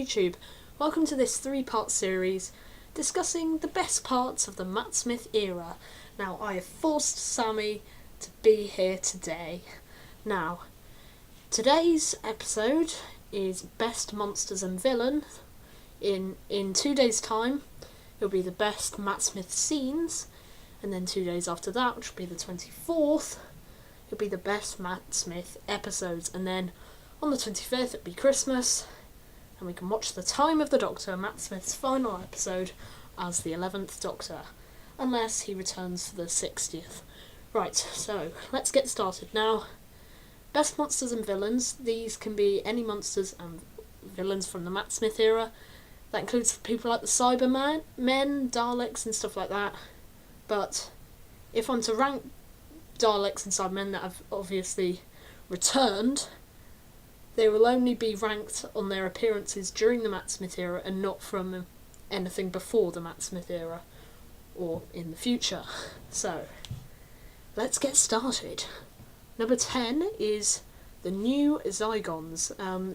YouTube. Welcome to this 3-part series discussing the best parts of the Matt Smith era. Now, I have forced Sammy to be here today. Now, today's episode is Best Monsters and Villains. In 2 days' time, it'll be the best Matt Smith scenes, and then 2 days after that, which will be the 24th, it'll be the best Matt Smith episodes, and then on the 25th it'll be Christmas, and we can watch The Time of the Doctor, Matt Smith's final episode, as the 11th Doctor, unless he returns for the 60th. Right, so let's get started. Now, best monsters and villains, these can be any monsters and villains from the Matt Smith era. That includes people like the Cybermen, Daleks and stuff like that. But if I'm to rank Daleks and Cybermen that have obviously returned, they will only be ranked on their appearances during the Matt Smith era and not from anything before the Matt Smith era or in the future. So, let's get started. Number 10 is the new Zygons.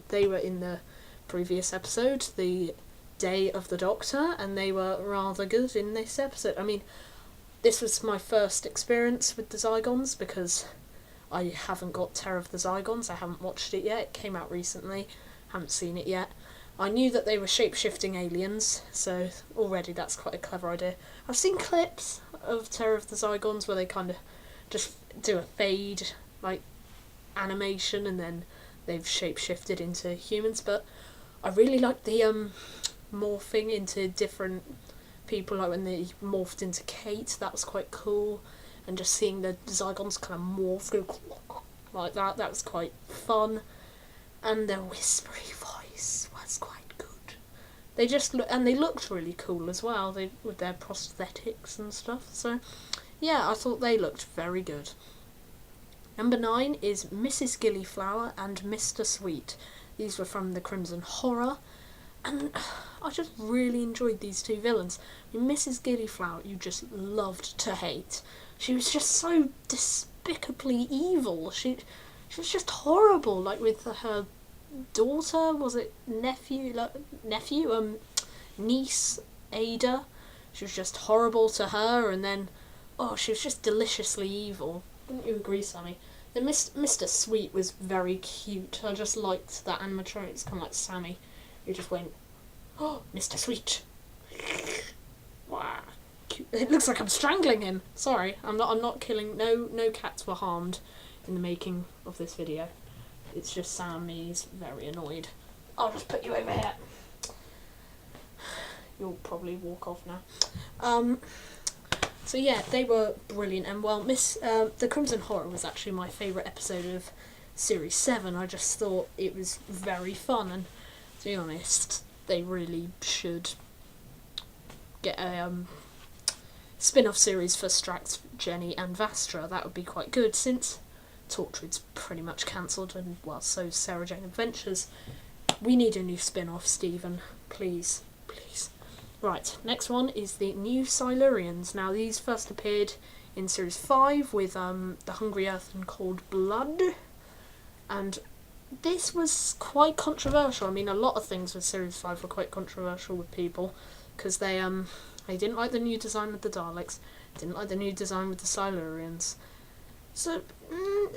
They were in the previous episode, the Day of the Doctor, and they were rather good in this episode. I mean, this was my first experience with the Zygons because I haven't got Terror of the Zygons. I haven't watched it yet. It came out recently. Haven't seen it yet. I knew that they were shape-shifting aliens, so already that's quite a clever idea. I've seen clips of Terror of the Zygons where they kind of just do a fade, like, animation, and then they've shape-shifted into humans, but I really like the morphing into different people, like when they morphed into Kate. That was quite cool, and just seeing the Zygons kind of morph like that was quite fun, and their whispery voice was quite good. They just they looked really cool as well, they with their prosthetics and stuff, so yeah, I thought they looked very good. Number 9 is Mrs. Gillyflower and Mr. Sweet. These were from the Crimson Horror, and I just really enjoyed these two villains. I mean, Mrs. Gillyflower you just loved to hate. She was just so despicably evil. She was just horrible, like with her daughter, niece, Ada. She was just horrible to her, and then, she was just deliciously evil. Wouldn't you agree, Sammy? Then Mr. Sweet was very cute. I just liked that animatronics, kind of like Sammy, who just went, "Oh, Mr. Sweet." Wow. Cute. It looks like I'm strangling him. Sorry, I'm not killing. No cats were harmed in the making of this video. It's just Sammy's very annoyed. I'll just put you over here. You'll probably walk off now. So yeah, they were brilliant, and well, the Crimson Horror was actually my favourite episode of Series 7. I just thought it was very fun, and to be honest, they really should get a spin-off series for Strax, Jenny and Vastra. That would be quite good, since Torchwood's pretty much cancelled, and well, so's Sarah Jane Adventures. We need a new spin-off, Stephen. Please. Right, next one is the new Silurians. Now, these first appeared in Series 5 with The Hungry Earth and Cold Blood, and this was quite controversial. I mean, a lot of things with Series 5 were quite controversial with people, because they didn't like the new design with the Daleks, didn't like the new design with the Silurians. So,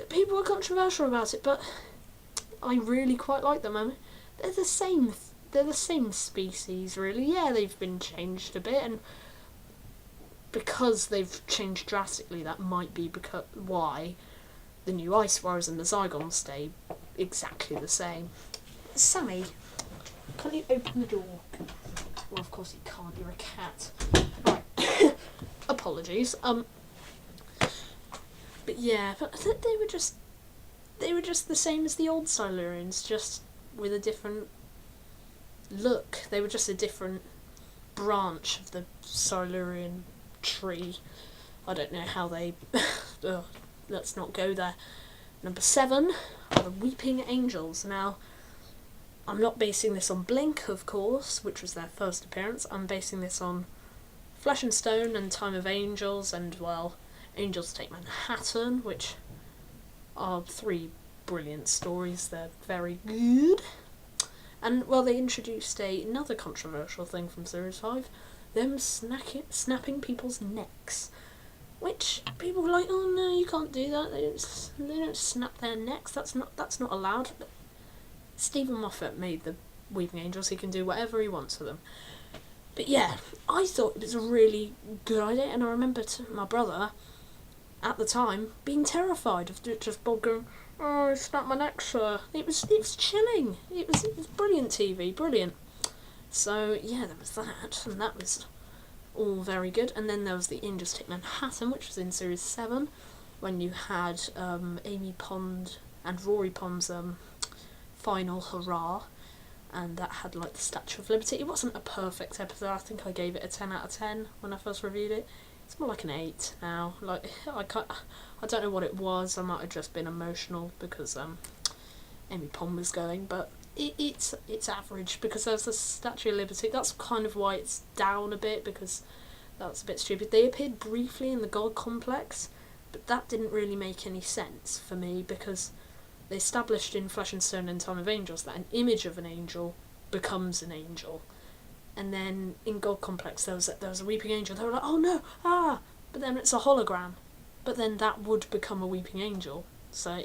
people were controversial about it, but I really quite like them. I mean, they're the same species, really. Yeah, they've been changed a bit, and because they've changed drastically, that might be why the new Ice Warriors and the Zygons stay exactly the same. Sammy, can you open the door? Well, of course you can't, you're a cat. Right. Apologies. But yeah, but they were just the same as the old Silurians, just with a different look. They were just a different branch of the Silurian tree. I don't know how they... let's not go there. Number 7 are the Weeping Angels. Now, I'm not basing this on Blink, of course, which was their first appearance. I'm basing this on Flesh and Stone and Time of Angels, and, well, Angels Take Manhattan, which are 3 brilliant stories. They're very good. And, well, they introduced another controversial thing from Series 5, them snapping people's necks. Which people were like, oh no, you can't do that. They don't snap their necks. That's not allowed. But Stephen Moffat made the Weeping Angels. He can do whatever he wants with them. But yeah, I thought it was a really good idea, and I remember my brother at the time being terrified of just Bob going, oh, I snapped my neck, sir. It was chilling. It was brilliant TV, brilliant. So yeah, there was that, and that was all very good. And then there was the Angels Take Manhattan, which was in Series 7, when you had Amy Pond and Rory Pond's final hurrah, and that had like the Statue of Liberty. It wasn't a perfect episode. I think I gave it a 10 out of 10 when I first reviewed it. It's more like an 8 now. Like I don't know what it was. I might have just been emotional because Amy Pond was going, but it's average because there's the Statue of Liberty. That's kind of why it's down a bit, because that's a bit stupid. They appeared briefly in the God Complex, but that didn't really make any sense for me because they established in Flesh and Stone and Time of Angels that an image of an angel becomes an angel. And then in God Complex there was a weeping angel. They were like, oh no, but then it's a hologram. But then that would become a weeping angel. So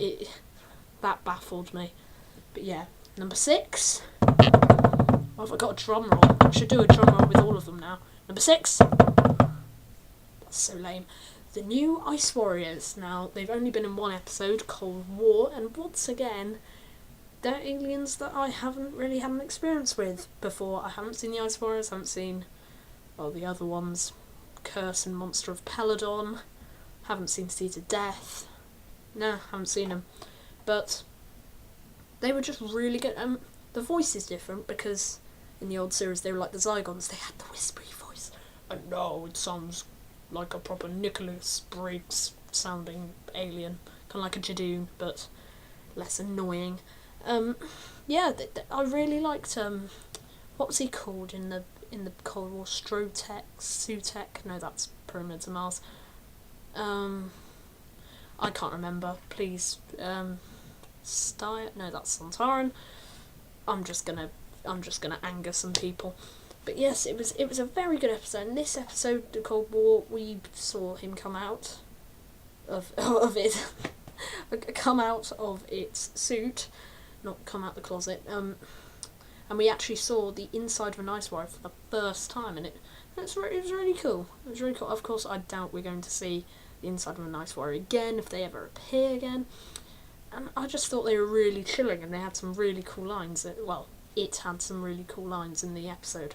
that baffled me. But yeah, number 6. Oh, I've got a drum roll. I should do a drum roll with all of them now. Number 6. That's so lame. The new Ice Warriors. Now, they've only been in one episode, Cold War, and once again, they're aliens that I haven't really had an experience with before. I haven't seen the Ice Warriors, haven't seen, well, the other ones, Curse and Monster of Peladon, haven't seen Seeds of Death. No, haven't seen them. But they were just really good. The voice is different because in the old series they were like the Zygons. They had the whispery voice. And now it sounds like a proper Nicholas Briggs sounding alien, kind of like a Jadoon, but less annoying. Yeah, I really liked what was he called in the Cold War? Sutek? No, that's Pyramids of Mars. I can't remember. Please, no, that's Sontaran. I'm just gonna anger some people. But yes, it was a very good episode. In this episode, the Cold War, we saw him come out of it, come out of its suit, not come out the closet. And we actually saw the inside of an Ice Warrior for the first time, and it was really cool. It was really cool. Of course, I doubt we're going to see the inside of an Ice Warrior again if they ever appear again. And I just thought they were really chilling, and they had some really cool lines. It had some really cool lines in the episode.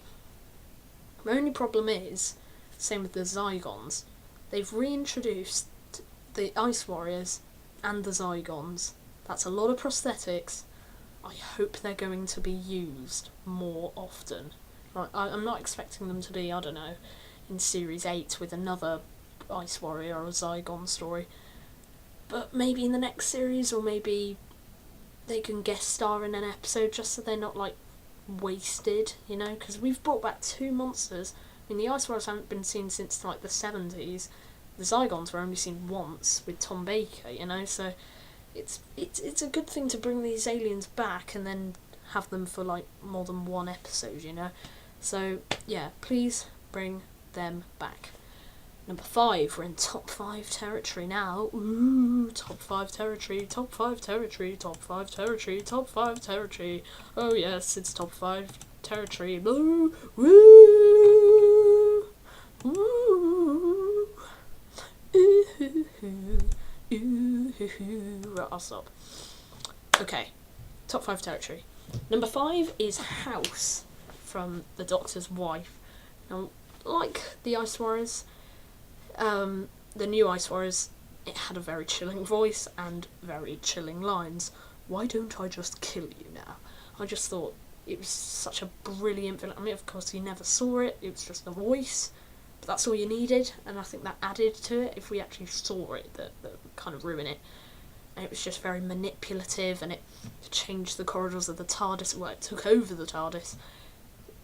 My only problem is, same with the Zygons, they've reintroduced the Ice Warriors and the Zygons. That's a lot of prosthetics. I hope they're going to be used more often. Like, I'm not expecting them to be, I don't know, in Series 8 with another Ice Warrior or a Zygon story. But maybe in the next series, or maybe they can guest star in an episode just so they're not, like, wasted, you know? Because we've brought back 2 monsters. I mean, the Ice Warriors haven't been seen since, like, the 70s. The Zygons were only seen once with Tom Baker, you know? So it's a good thing to bring these aliens back and then have them for, like, more than one episode, you know? So, yeah, please bring them back. Number 5, we're in top 5 territory now. Ooh, top 5 territory, top 5 territory, top 5 territory, top 5 territory. Oh yes, it's top 5 territory. Woo, woo, woo. Ooh, ooh. Right, I'll stop. Okay, top 5 territory. Number 5 is House from the Doctor's Wife. Now, like the Ice Warriors, the new Ice Warriors, it had a very chilling voice and very chilling lines. Why don't I just kill you now? I just thought it was such a brilliant villain. I mean, of course, you never saw it. It was just the voice. But that's all you needed, and I think that added to it. If we actually saw it, that would kind of ruin it. And it was just very manipulative, and it changed the corridors of the TARDIS. Well, it took over the TARDIS.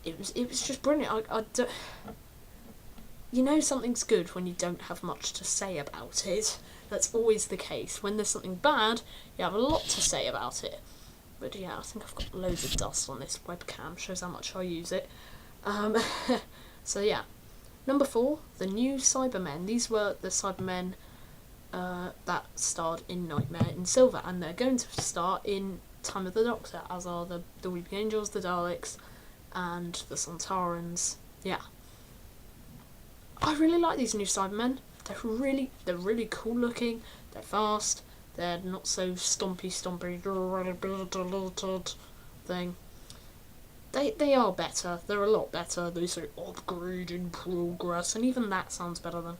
It was just brilliant. You know something's good when you don't have much to say about it. That's always the case. When there's something bad, you have a lot to say about it. But yeah, I think I've got loads of dust on this webcam, shows how much I use it. So yeah. Number 4, the new Cybermen. These were the Cybermen that starred in Nightmare in Silver, and they're going to star in Time of the Doctor, as are the Weeping Angels, the Daleks, and the Sontarans. Yeah. I really like these new Cybermen. They're really cool looking, they're fast, they're not so stompy thing. They are better, they're a lot better. They say upgrade in progress, and even that sounds better than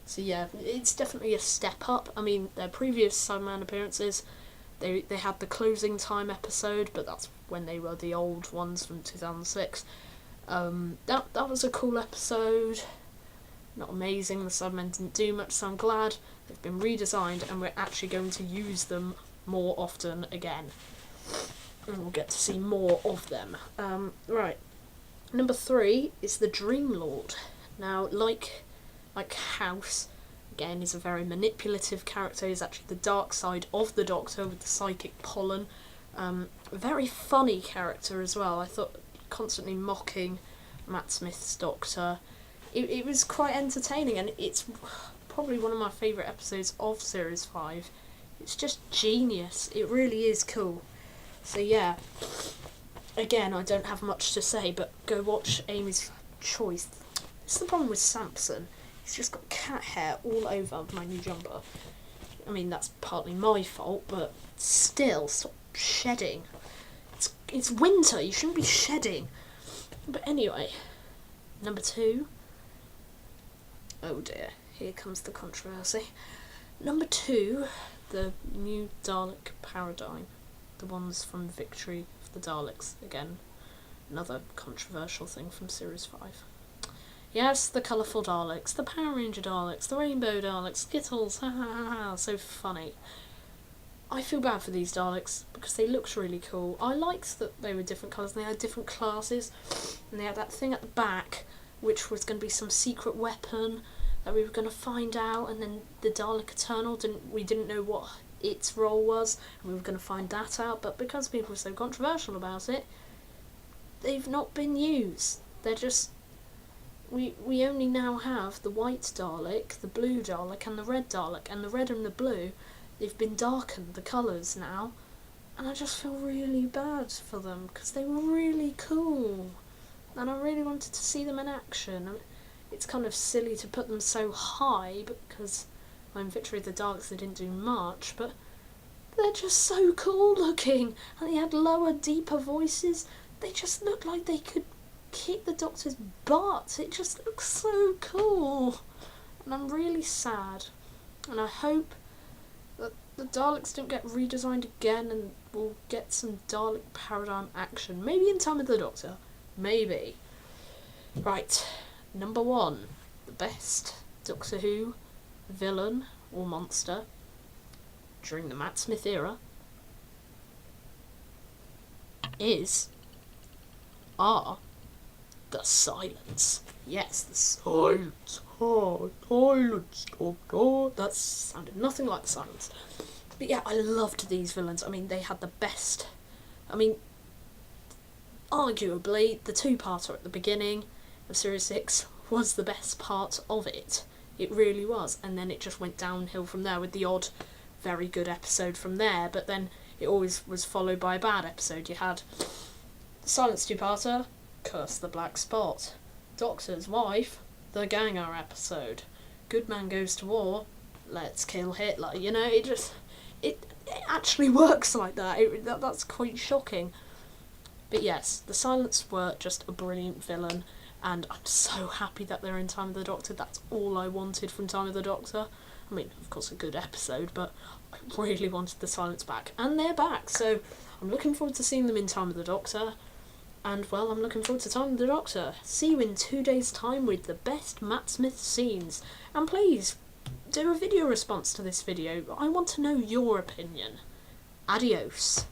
So yeah, it's definitely a step up. I mean, their previous Cyberman appearances, they had the closing time episode, but that's when they were the old ones from 2006. That was a cool episode. Not amazing, the Cybermen didn't do much, so I'm glad they've been redesigned and we're actually going to use them more often again. And we'll get to see more of them. Right. Number 3 is the Dream Lord. Now, like House, again, is a very manipulative character. He's actually the dark side of the Doctor with the psychic pollen. A very funny character as well. I thought constantly mocking Matt Smith's Doctor. It was quite entertaining, and it's probably one of my favourite episodes of Series 5. It's just genius. It really is cool. So yeah, again, I don't have much to say, but go watch Amy's Choice. It's the problem with Samson. He's just got cat hair all over my new jumper. I mean, that's partly my fault, but still, stop shedding. It's winter, you shouldn't be shedding. But anyway, number 2. Oh dear, here comes the controversy. Number 2, the new Dalek paradigm. The ones from Victory of the Daleks. Again, another controversial thing from Series 5. Yes, the colourful Daleks, the Power Ranger Daleks, the Rainbow Daleks, Skittles, ha ha ha ha, so funny. I feel bad for these Daleks because they looked really cool. I liked that they were different colours and they had different classes, and they had that thing at the back which was going to be some secret weapon that we were going to find out, and then the Dalek Eternal, we didn't know what its role was, and we were going to find that out, but because people were so controversial about it, they've not been used. They're just... We only now have the white Dalek, the blue Dalek, and the red Dalek, and the red and the blue, they've been darkened, the colours now, and I just feel really bad for them, because they were really cool, and I really wanted to see them in action. It's kind of silly to put them so high, because in Victory of the Daleks they didn't do much, but they're just so cool looking, and they had lower, deeper voices. They just looked like they could kick the Doctor's butt. It just looks so cool, and I'm really sad, and I hope that the Daleks don't get redesigned again and we'll get some Dalek paradigm action, maybe in Time of the Doctor, maybe. Right, number 1, the best Doctor Who villain or monster during the Matt Smith era the Silence. Yes, the Silence. Oh, Silence, Doctor. That sounded nothing like the Silence. But yeah, I loved these villains. I mean, they had the best... I mean, arguably, the 2-parter at the beginning of Series 6 was the best part of it. It really was. And then it just went downhill from there with the odd, very good episode from there. But then it always was followed by a bad episode. You had the Silence 2-parter, Curse the Black Spot. Doctor's Wife, the Ganger episode. Good Man Goes to War, Let's Kill Hitler. You know, it actually works like that. That's quite shocking. But yes, the Silence were just a brilliant villain, and I'm so happy that they're in Time of the Doctor. That's all I wanted from Time of the Doctor. I mean, of course, a good episode, but I really wanted the Silence back. And they're back, so I'm looking forward to seeing them in Time of the Doctor. And, well, I'm looking forward to Time of the Doctor. See you in 2 days' time with the best Matt Smith scenes. And please, do a video response to this video. I want to know your opinion. Adios.